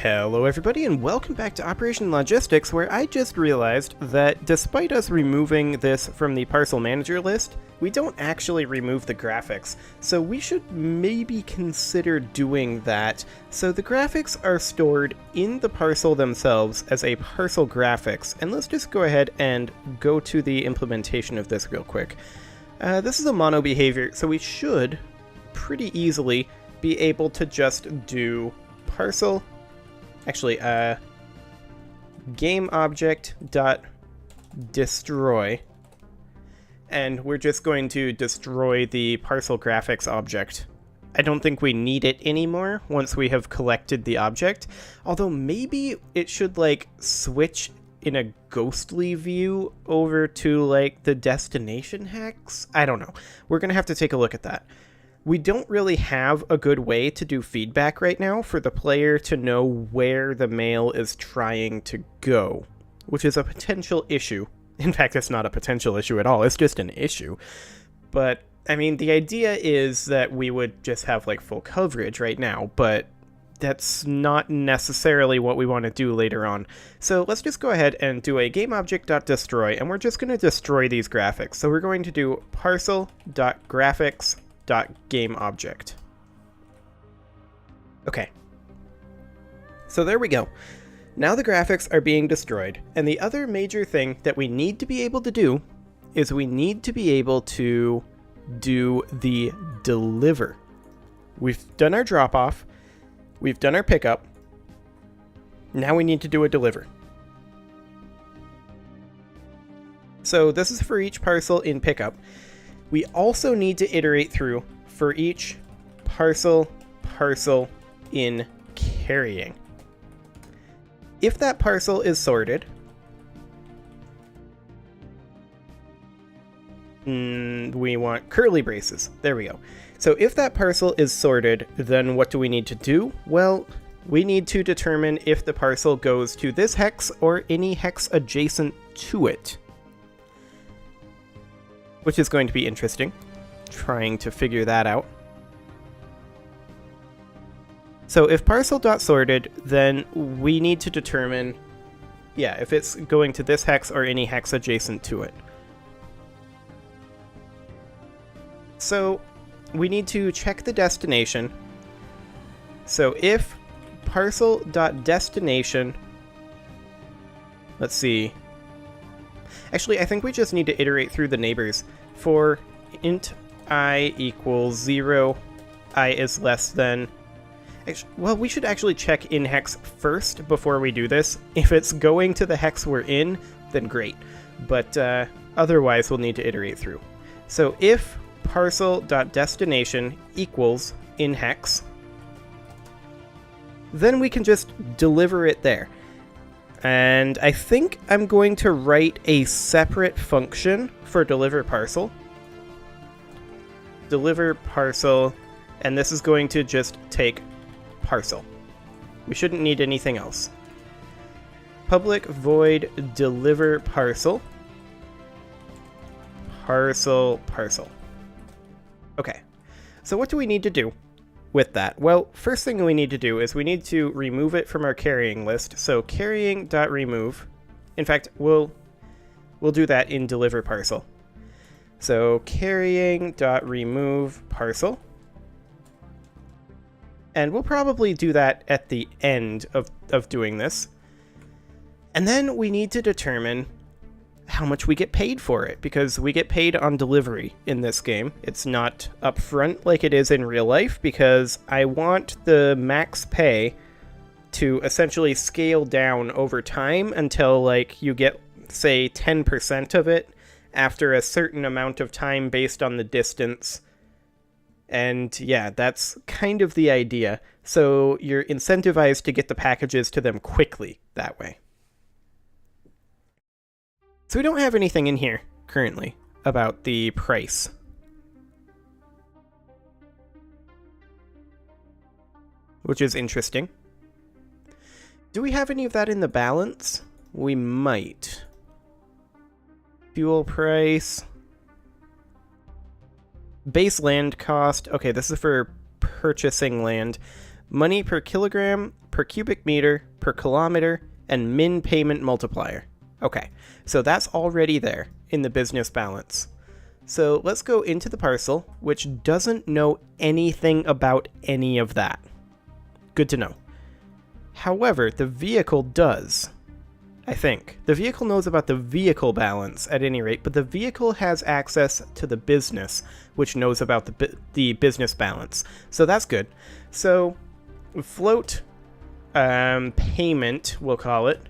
Hello everybody and welcome back to Operation Logistics, where I just realized that despite us removing this from the Parcel Manager list, we don't actually remove the graphics, so we should maybe consider doing that. So the graphics are stored in the parcel themselves as a parcel graphics, and let's just go ahead and go to the implementation of this real quick. This is a mono behavior, so we should pretty easily be able to just do parcel. Actually, game object dot destroy, and we're just going to destroy the parcel graphics object. I don't think we need it anymore once we have collected the object, although maybe it should like switch in a ghostly view over to like the destination hex. I don't know. We're gonna have to take a look at that. We don't really have a good way to do feedback right now for the player to know where the mail is trying to go, which is a potential issue. In fact, it's not a potential issue at all, it's just an issue. But, I mean, the idea is that we would just have, like, full coverage right now, but that's not necessarily what we want to do later on. So let's just go ahead and do a GameObject.destroy, and we're just going to destroy these graphics. So we're going to do parcel.graphics.gameObject. Okay. So there we go. Now the graphics are being destroyed, and the other major thing that we need to be able to do is we need to be able to do the deliver. We've done our drop-off, we've done our pickup, now we need to do a deliver. So this is for each parcel in pickup. We also need to iterate through for each parcel in carrying. If that parcel is sorted, we want curly braces. There we go. So if that parcel is sorted, then what do we need to do? Well, we need to determine if the parcel goes to this hex or any hex adjacent to it, which is going to be interesting, trying to figure that out. So if parcel.sorted, then we need to determine, yeah, if it's going to this hex or any hex adjacent to it. So we need to check the destination. So if parcel.destination, let's see. Actually, I think we just need to iterate through the neighbors. For int I equals 0, I is less than... Well, we should actually check in hex first before we do this. If it's going to the hex we're in, then great. But otherwise, we'll need to iterate through. So if parcel.destination equals in hex, then we can just deliver it there. And I think I'm going to write a separate function for deliver parcel. Deliver parcel, and this is going to just take parcel. We shouldn't need anything else. Public void deliver parcel. Parcel. Okay, so what do we need to do with that? Well, first thing we need to do is we need to remove it from our carrying list. So carrying.remove. In fact, we'll do that in deliver parcel. So carrying.remove parcel. And we'll probably do that at the end of doing this. And then we need to determine how much we get paid for it, because we get paid on delivery in this game. It's not upfront like it is in real life, because I want the max pay to essentially scale down over time until like you get, say, 10% of it after a certain amount of time based on the distance. And yeah, that's kind of the idea. So you're incentivized to get the packages to them quickly that way. So we don't have anything in here currently about the price. Which is interesting. Do we have any of that in the balance? We might. Fuel price. Base land cost. Okay, this is for purchasing land. Money per kilogram per cubic meter, per kilometer, and min payment multiplier. Okay, so that's already there in the business balance. So let's go into the parcel, which doesn't know anything about any of that. Good to know. However, the vehicle does, I think. The vehicle knows about the vehicle balance at any rate, but the vehicle has access to the business, which knows about the business balance. So that's good. So float payment, we'll call it,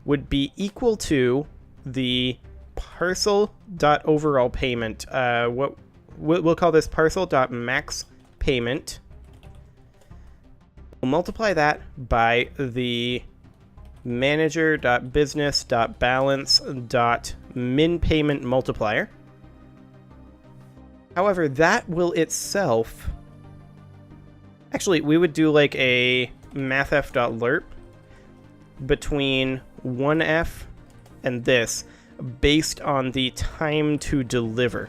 would be equal to the parcel.overall payment. What we'll call this parcel.max payment. We'll multiply that by the manager.business.balance.min payment multiplier. However, that will itself... Actually, we would do like a mathf.lerp between 1f and this based on the time to deliver.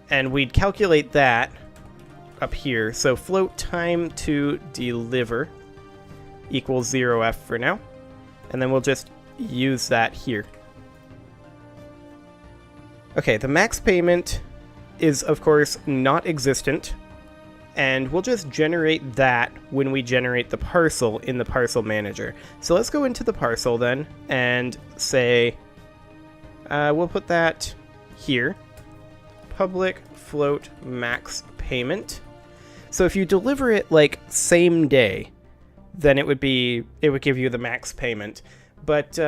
And we'd calculate that up here. So float time to deliver equals 0f for now. And then we'll just use that here. Okay, the max payment is of course not existent. And we'll just generate that when we generate the parcel in the parcel manager. So let's go into the parcel then and say, we'll put that here. Public float max payment. So if you deliver it like same day, then it would give you the max payment. But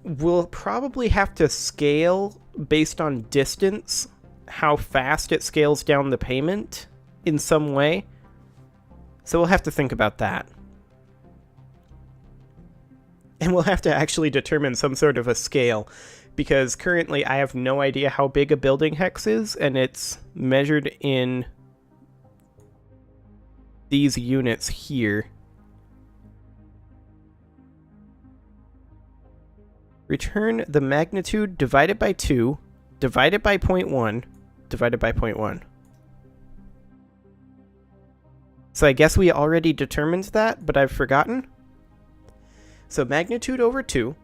we'll probably have to scale based on distance, how fast it scales down the payment in some way. So we'll have to think about that. And we'll have to actually determine some sort of a scale, because currently I have no idea how big a building hex is, and it's measured in these units here. Return the magnitude divided by 2, divided by 0.1, divided by 0.1. So I guess we already determined that, but I've forgotten. So magnitude over 2,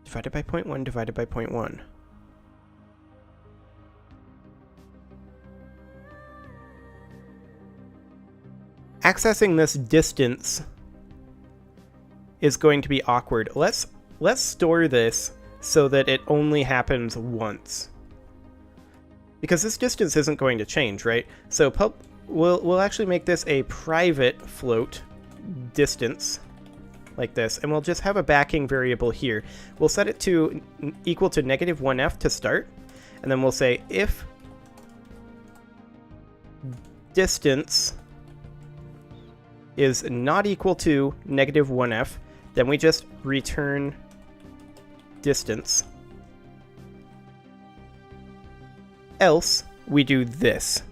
divided by 0.1, divided by 0.1. Accessing this distance is going to be awkward. Let's store this so that it only happens once. Because this distance isn't going to change, right? So we'll actually make this a private float distance like this, and we'll just have a backing variable here. We'll set it to equal to -1f to start, and then we'll say if distance is not equal to -1f, then we just return distance. Else we do this.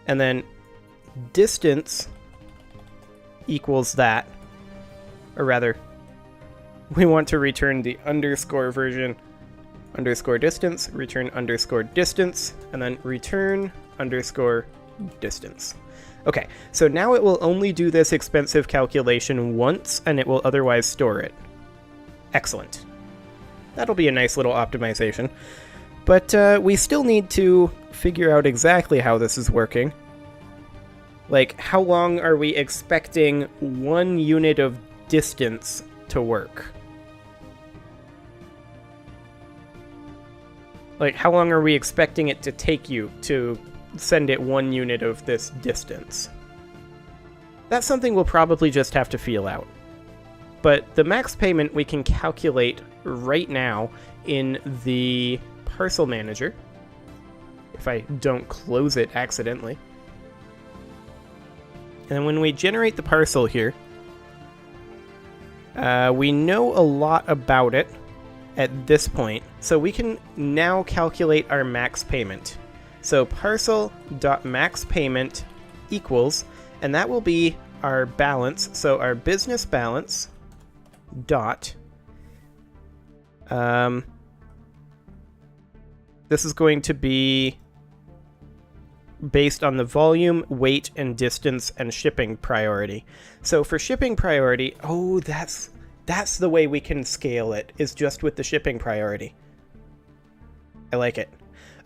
And then distance equals that, or rather, we want to return the underscore version, underscore distance, return underscore distance, and then return underscore distance. Okay, so now it will only do this expensive calculation once, and it will otherwise store it. Excellent. That'll be a nice little optimization. But we still need to figure out exactly how this is working. Like, how long are we expecting 1 unit of distance to work? Like, how long are we expecting it to take you to send it 1 unit of this distance? That's something we'll probably just have to feel out. But the max payment we can calculate right now in the parcel manager, if I don't close it accidentally. And when we generate the parcel here, we know a lot about it at this point, so we can now calculate our max payment. So parcel.maxPayment equals, and that will be our balance, so our business balance dot This is going to be based on the volume, weight, and distance, and shipping priority. So for shipping priority, oh, that's the way we can scale it, is just with the shipping priority. I like it.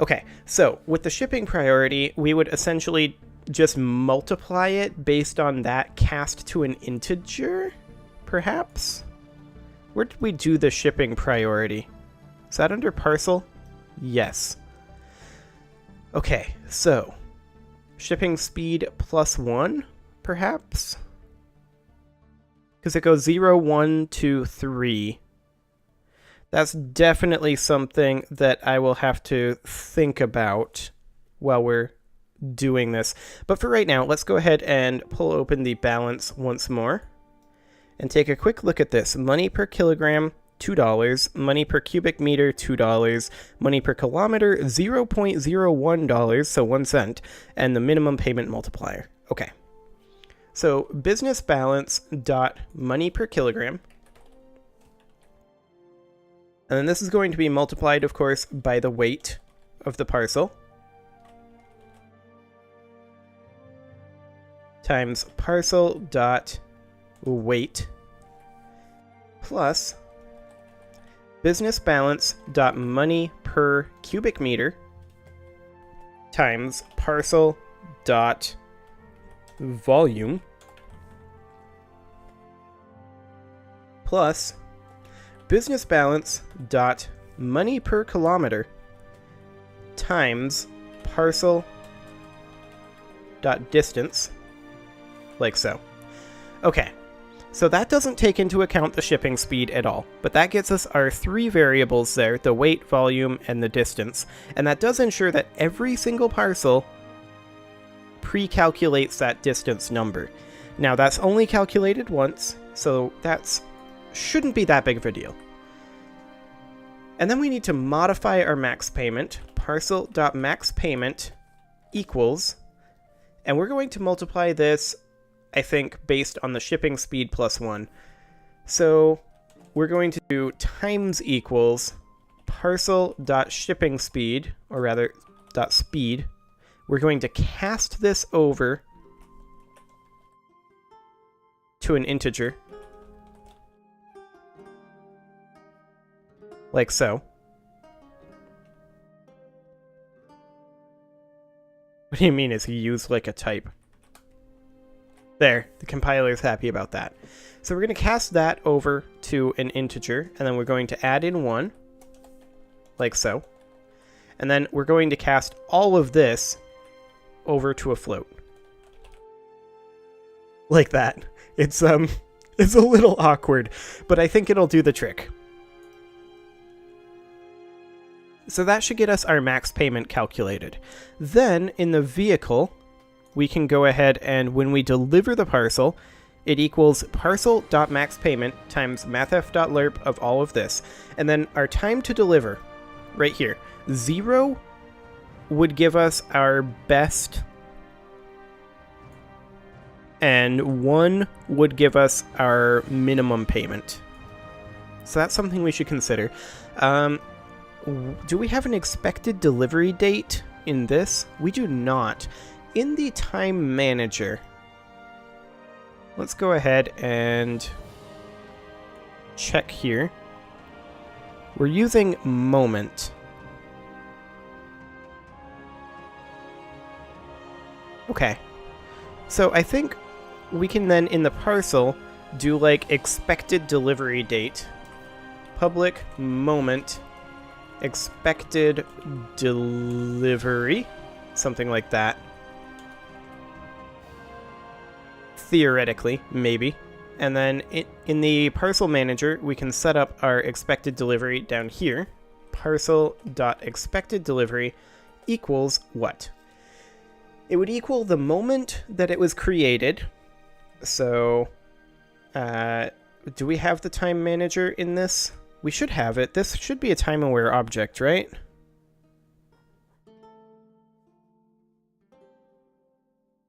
Okay, so with the shipping priority, we would essentially just multiply it based on that cast to an integer, perhaps? Where did we do the shipping priority? Is that under parcel? Yes. Okay, so shipping speed +1, perhaps? Because it goes 0, 1, 2, 3. That's definitely something that I will have to think about while we're doing this. But for right now, let's go ahead and pull open the balance once more and take a quick look at this. Money per kilogram, $2. Money per cubic meter, $2. Money per kilometer, $0.01, so 1 cent. And the minimum payment multiplier. Okay. So business balance dot money per kilogram. And then this is going to be multiplied, of course, by the weight of the parcel. Times parcel dot weight plus business balance dot money per cubic meter times parcel dot volume plus business balance dot money per kilometer times parcel dot distance, like so. Okay, so that doesn't take into account the shipping speed at all, but that gets us our 3 variables there, the weight, volume, and the distance, and that does ensure that every single parcel pre-calculates that distance number. Now that's only calculated once, so that's shouldn't be that big of a deal. And then we need to modify our max payment, parcel.maxPayment equals, and we're going to multiply this, I think, based on the shipping speed +1. So we're going to do times equals parcel.shipping_speed, or rather, .speed. We're going to cast this over to an integer, like so. What do you mean, is he used like a type? There, the compiler is happy about that. So we're going to cast that over to an integer, and then we're going to add in 1, like so. And then we're going to cast all of this over to a float. Like that. It's a little awkward, but I think it'll do the trick. So that should get us our max payment calculated. Then, in the vehicle, we can go ahead and when we deliver the parcel, it equals parcel.maxPayment times mathf.lerp of all of this. And then our time to deliver, right here, 0 would give us our best, and 1 would give us our minimum payment. So that's something we should consider. Do we have an expected delivery date in this? We do not. In the time manager, let's go ahead and check here. We're using moment. Okay. So I think we can then, in the parcel, do like expected delivery date, public moment, expected delivery, something like that. Theoretically, maybe. And then in the parcel manager, we can set up our expected delivery down here. Parcel.expectedDelivery equals what? It would equal the moment that it was created. So, do we have the time manager in this? We should have it. This should be a time-aware object, right?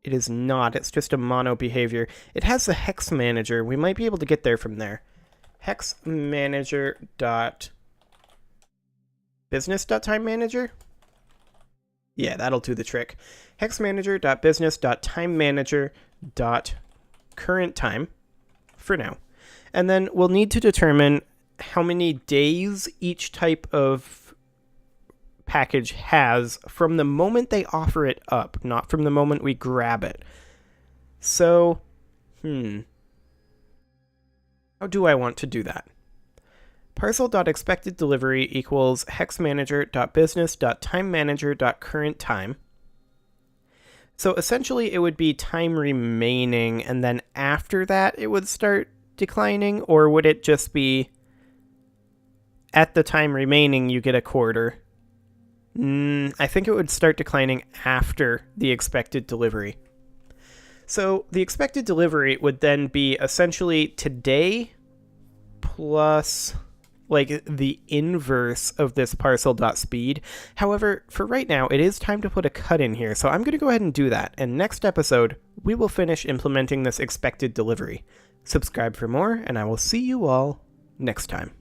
It is not. It's just a mono behavior. It has the hex manager. We might be able to get there from there. Hex manager dot business dot time manager. Yeah, that'll do the trick. hexmanager.business.timemanager.current for now. And then we'll need to determine how many days each type of package has from the moment they offer it up, not from the moment we grab it. So, how do I want to do that? Parcel.expectedDelivery equals hexmanager.business.timemanager.current. So essentially it would be time remaining, and then after that it would start declining, or would it just be at the time remaining you get a quarter? I think it would start declining after the expected delivery. So the expected delivery would then be essentially today plus like the inverse of this parcel.speed. However, for right now, it is time to put a cut in here, so I'm going to go ahead and do that, and next episode, we will finish implementing this expected delivery. Subscribe for more, and I will see you all next time.